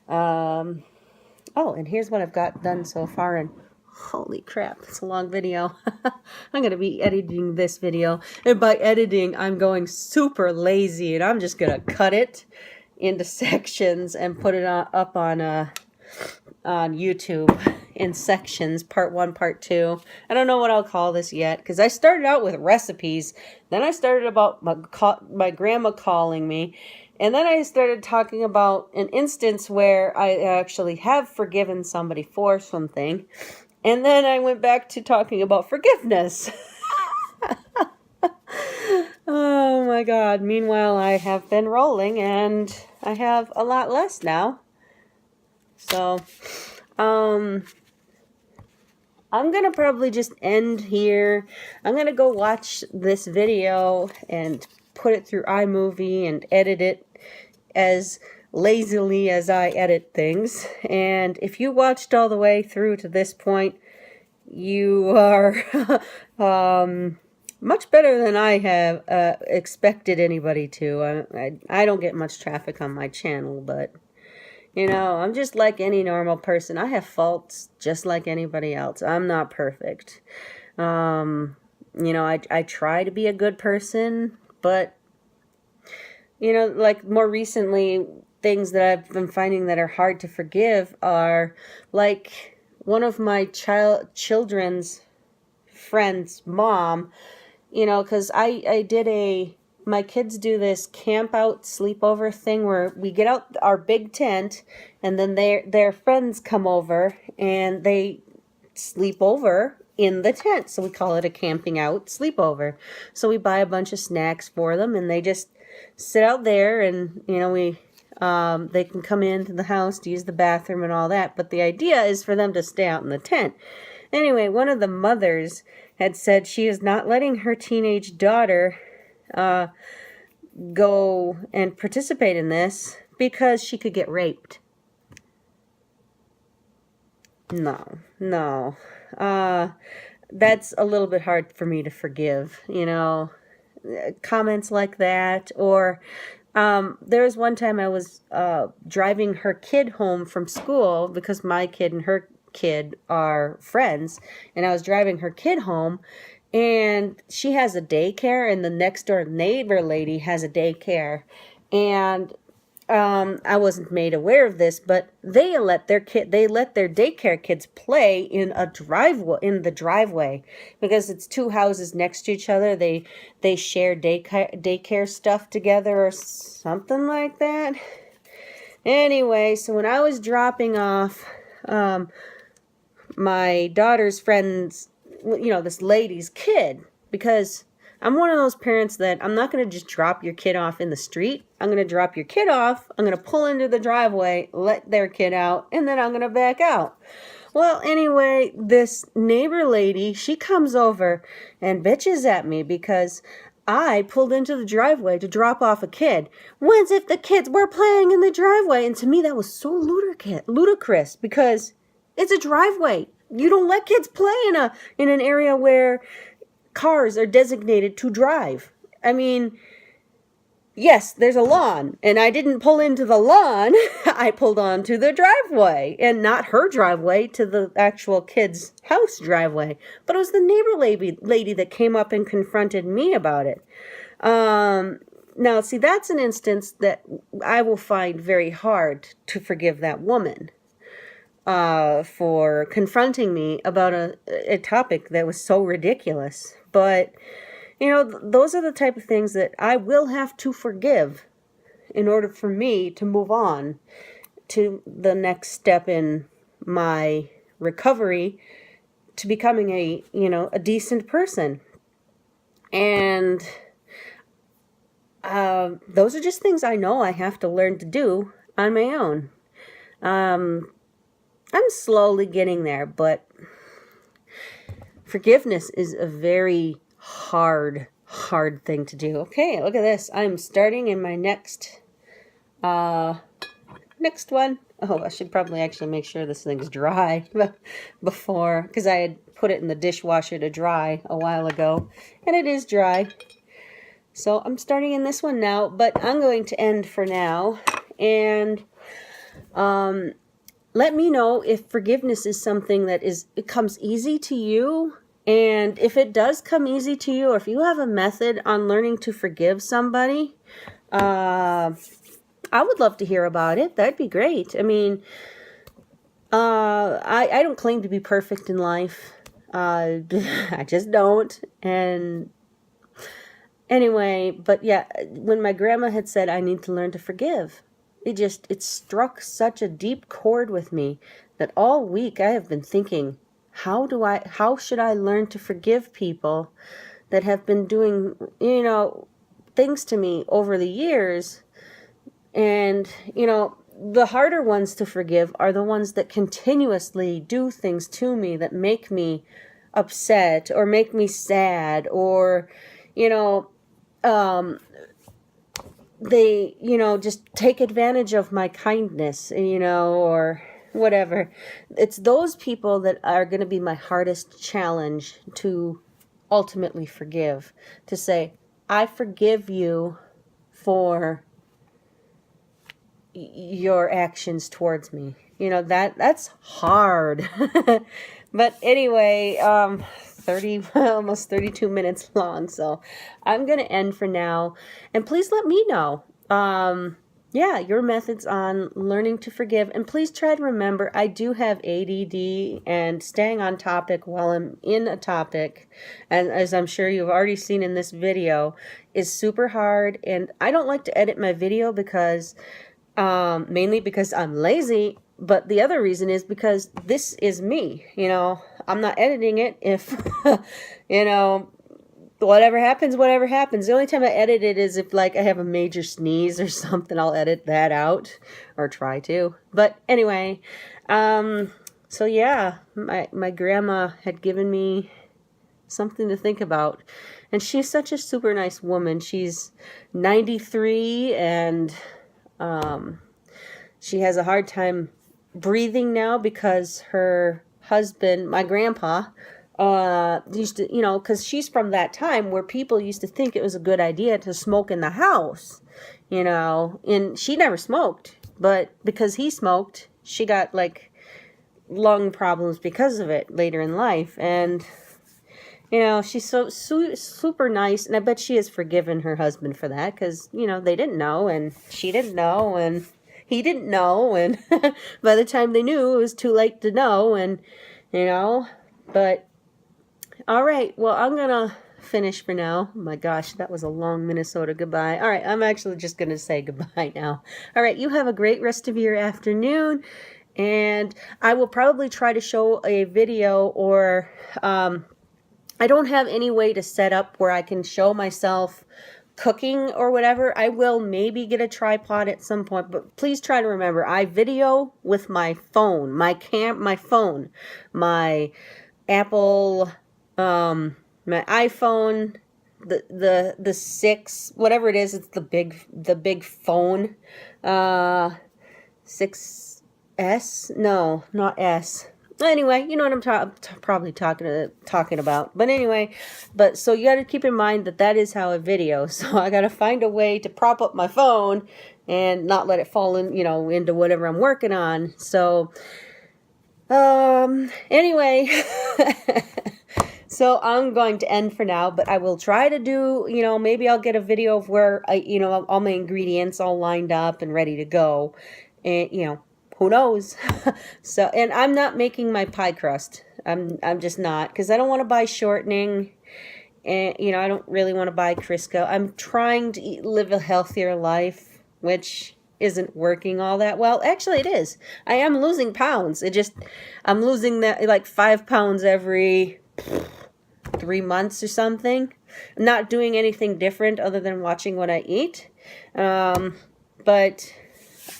Oh, and here's what I've got done so far, and holy crap, it's a long video. I'm going to be editing this video, and by editing, I'm going super lazy, and I'm just going to cut it into sections and put it up on YouTube in sections, part 1, part 2. I don't know what I'll call this yet, because I started out with recipes, then I started about my grandma calling me, and then I started talking about an instance where I actually have forgiven somebody for something, and then I went back to talking about forgiveness. Oh my God. Meanwhile, I have been rolling, and I have a lot less now. So, I'm gonna probably just end here. I'm gonna go watch this video and put it through iMovie and edit it as lazily as I edit things. And if you watched all the way through to this point, you are much better than I have expected anybody to. I don't get much traffic on my channel, but I'm just like any normal person. I have faults just like anybody else. I'm not perfect. I try to be a good person, but, like more recently, things that I've been finding that are hard to forgive are like one of my children's friend's mom, because I did my kids do this camp out sleepover thing where we get out our big tent, and then their friends come over and they sleep over in the tent. So we call it a camping out sleepover. So we buy a bunch of snacks for them, and they just sit out there, and they can come into the house to use the bathroom and all that. But the idea is for them to stay out in the tent. Anyway, one of the mothers had said she is not letting her teenage daughter go and participate in this because she could get raped. No. That's a little bit hard for me to forgive, comments like that. Or there was one time I was driving her kid home from school, because my kid and her kid are friends, and I was driving her kid home, and she has a daycare, and the next door neighbor lady has a daycare, and I wasn't made aware of this, but they let their daycare kids play in the driveway, because it's two houses next to each other. They share daycare stuff together or something like that. Anyway, so when I was dropping off my daughter's friend's, this lady's kid, because I'm one of those parents that I'm not going to just drop your kid off in the street. I'm going to drop your kid off, I'm going to pull into the driveway, let their kid out, and then I'm going to back out. Well, anyway, this neighbor lady, she comes over and bitches at me because I pulled into the driveway to drop off a kid. When's if the kids were playing in the driveway? And to me, that was so ludicrous, because it's a driveway. You don't let kids play in an area where cars are designated to drive. I mean, yes, there's a lawn, and I didn't pull into the lawn. I pulled onto the driveway, and not her driveway, to the actual kid's house driveway. But it was the neighbor lady that came up and confronted me about it. Now, see, that's an instance that I will find very hard to forgive that woman for confronting me about a topic that was so ridiculous. But, those are the type of things that I will have to forgive in order for me to move on to the next step in my recovery to becoming a decent person. And those are just things I know I have to learn to do on my own. I'm slowly getting there, but forgiveness is a very hard thing to do. Okay, look at this. I'm starting in my next one. Oh, I should probably actually make sure this thing's dry before, because I had put it in the dishwasher to dry a while ago, and it is dry. So I'm starting in this one now, but I'm going to end for now, and Let me know if forgiveness is something that it comes easy to you. And if it does come easy to you, or if you have a method on learning to forgive somebody, I would love to hear about it. That'd be great. I mean, I don't claim to be perfect in life. I just don't. And anyway, but yeah, when my grandma had said I need to learn to forgive, it struck such a deep chord with me that all week I have been thinking, how should I learn to forgive people that have been doing, things to me over the years? And, the harder ones to forgive are the ones that continuously do things to me that make me upset or make me sad, or, they, just take advantage of my kindness, or whatever. It's those people that are going to be my hardest challenge to ultimately forgive. To say, I forgive you for your actions towards me. That's hard. But anyway, almost 32 minutes long, so I'm gonna end for now. And please let me know your methods on learning to forgive. And please try to remember, I do have ADD, and staying on topic while I'm in a topic, and as I'm sure you've already seen in this video, is super hard. And I don't like to edit my video because mainly because I'm lazy, but the other reason is because this is me. I'm not editing it. If whatever happens. The only time I edit it is if I have a major sneeze or something. I'll edit that out, or try to. But anyway, so yeah, my grandma had given me something to think about, and she's such a super nice woman. She's 93, and she has a hard time breathing now because her husband, my grandpa, used to, because she's from that time where people used to think it was a good idea to smoke in the house, and she never smoked, but because he smoked, she got lung problems because of it later in life. And she's so super nice, and I bet she has forgiven her husband for that, because they didn't know, and she didn't know, and he didn't know, and by the time they knew, it was too late to know. And but all right, well, I'm gonna finish for now. Oh my gosh, that was a long Minnesota goodbye. All right, I'm actually just gonna say goodbye now. All right, you have a great rest of your afternoon, and I will probably try to show a video, or I don't have any way to set up where I can show myself cooking or whatever. I will maybe get a tripod at some point, but please try to remember, I video with my phone, my phone, my Apple, my iPhone, the 6, whatever it is, it's the big phone, 6S, no, not S. Anyway, you know what I'm probably talking about. But anyway, so you got to keep in mind that is how I video. So I got to find a way to prop up my phone and not let it fall in, into whatever I'm working on. So, anyway, so I'm going to end for now, but I will try to do, maybe I'll get a video of where all my ingredients all lined up and ready to go, and who knows? So, and I'm not making my pie crust. I'm just not, because I don't want to buy shortening, and I don't really want to buy Crisco. I'm trying to live a healthier life, which isn't working all that well. Actually, it is. I am losing pounds. I'm losing that 5 pounds every 3 months or something. I'm not doing anything different other than watching what I eat. But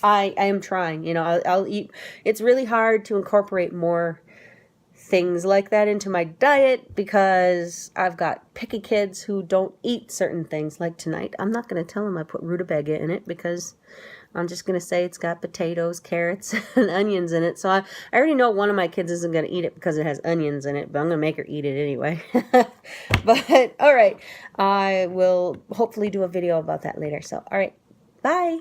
I am trying, I'll eat. It's really hard to incorporate more things like that into my diet because I've got picky kids who don't eat certain things. Like tonight, I'm not going to tell them I put rutabaga in it because I'm just going to say it's got potatoes, carrots, and onions in it. So I already know one of my kids isn't going to eat it because it has onions in it, but I'm going to make her eat it anyway. But all right, I will hopefully do a video about that later. So all right, bye.